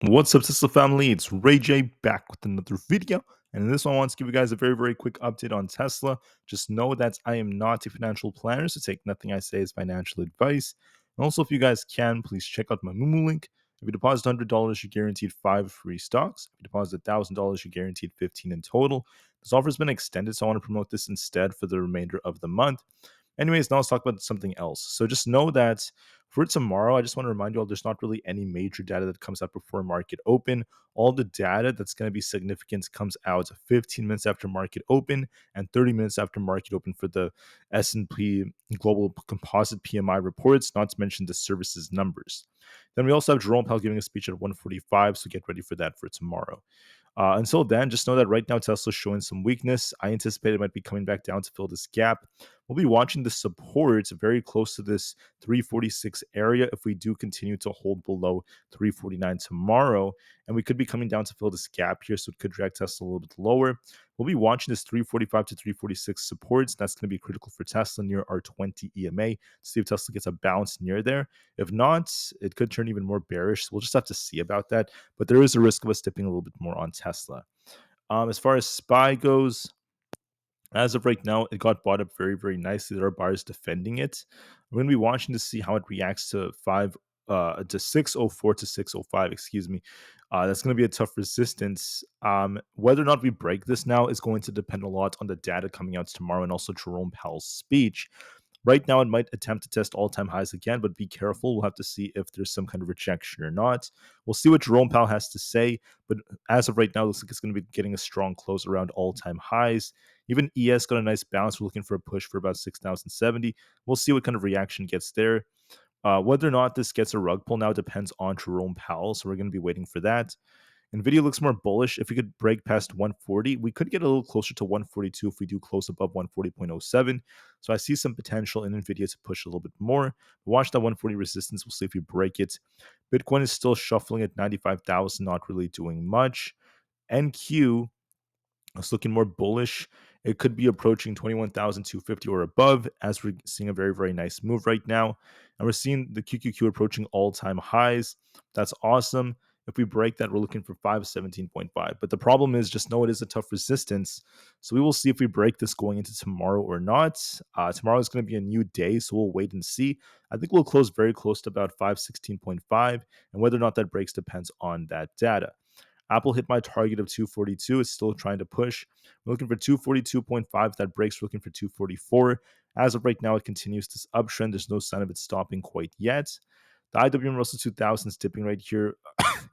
What's up, Tesla family? It's Ray J back with another video. And in this one, I want to give you guys a very quick update on Tesla. Just know that I am not a financial planner, so take nothing I say as financial advice. And also, if you guys can, please check out my Moomoo link. If you deposit $100, you're guaranteed 5 free stocks. If you deposit $1,000, you're guaranteed 15 in total. This offer has been extended, so I want to promote this instead for the remainder of the month. Anyways, now let's talk about something else. So just know that for tomorrow, I just want to remind you all there's not really any major data that comes out before market open. All the data that's going to be significant comes out 15 minutes after market open and 30 minutes after market open for the S&P Global Composite PMI reports, not to mention the services numbers. Then we also have Jerome Powell giving a speech at 1:45, so get ready for that for tomorrow. Until then, just know that right now Tesla's showing some weakness. I anticipate it might be coming back down to fill this gap. We'll be watching the support very close to this 346 area if we do continue to hold below 349 tomorrow. And we could be coming down to fill this gap here, so it could drag Tesla a little bit lower. We'll be watching this 345 to 346 supports. That's going to be critical for Tesla near our 20 EMA to see if Tesla gets a bounce near there. If not, it could turn even more bearish. So we'll just have to see about that. But there is a risk of us dipping a little bit more on Tesla. As far as SPY goes, as of right now, it got bought up very nicely. There are buyers defending it. We're going to be watching to see how it reacts to 604 to 605. Excuse me. That's going to be a tough resistance. Whether or not we break this now is going to depend a lot on the data coming out tomorrow and also Jerome Powell's speech. Right now, it might attempt to test all-time highs again, but be careful. We'll have to see if there's some kind of rejection or not. We'll see what Jerome Powell has to say, but as of right now, it looks like it's going to be getting a strong close around all-time highs. Even ES got a nice bounce. We're looking for a push for about 6,070. We'll see what kind of reaction gets there. Whether or not this gets a rug pull now depends on Jerome Powell, so we're going to be waiting for that. Nvidia looks more bullish. If we could break past 140, we could get a little closer to 142 if we do close above 140.07. So I see some potential in Nvidia to push a little bit more. Watch that 140 resistance. We'll see if we break it. Bitcoin is still shuffling at 95,000, not really doing much. NQ it's looking more bullish. It could be approaching 21,250 or above as we're seeing a very nice move right now. And we're seeing the QQQ approaching all-time highs. That's awesome. If we break that, we're looking for 517.5. But the problem is just know it is a tough resistance. So we will see if we break this going into tomorrow or not. Tomorrow is going to be a new day, so we'll wait and see. I think we'll close very close to about 516.5. And whether or not that breaks depends on that data. Apple hit my target of 242. It's still trying to push. We're looking for 242.5. If that breaks, we're looking for 244. As of right now, it continues this uptrend. There's no sign of it stopping quite yet. The IWM Russell 2000 is dipping right here.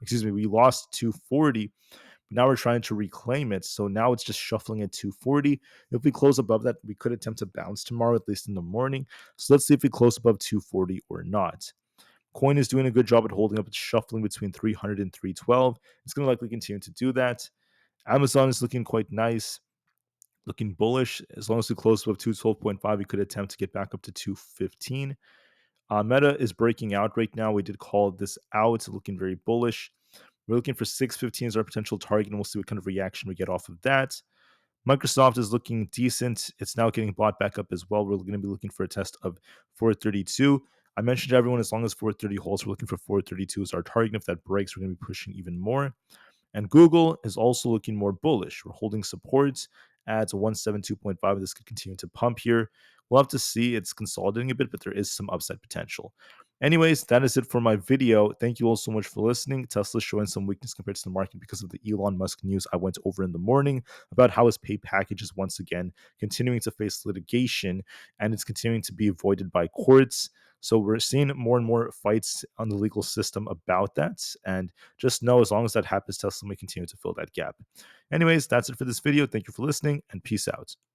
Excuse me. We lost 240, but now we're trying to reclaim it. So now it's just shuffling at 240. If we close above that, we could attempt to bounce tomorrow, at least in the morning. So let's see if we close above 240 or not. Coin is doing a good job at holding up. It's shuffling between 300 and 312. It's going to likely continue to do that. Amazon is looking quite nice, looking bullish. As long as we close above 212.5, we could attempt to get back up to 215. Meta is breaking out right now. We did call this out, looking very bullish. We're looking for 615 as our potential target, and we'll see what kind of reaction we get off of that. Microsoft is looking decent. It's now getting bought back up as well. We're going to be looking for a test of 432. I mentioned to everyone, as long as 430 holds, we're looking for 432 as our target. If that breaks, we're going to be pushing even more. And Google is also looking more bullish. We're holding support at 172.5. This could continue to pump here. We'll have to see. It's consolidating a bit, but there is some upside potential. Anyways, that is it for my video. Thank you all so much for listening. Tesla's showing some weakness compared to the market because of the Elon Musk news I went over in the morning about how his pay package is once again continuing to face litigation and it's continuing to be avoided by courts. So we're seeing more and more fights on the legal system about that. And just know as long as that happens, Tesla may continue to fill that gap. Anyways, that's it for this video. Thank you for listening and peace out.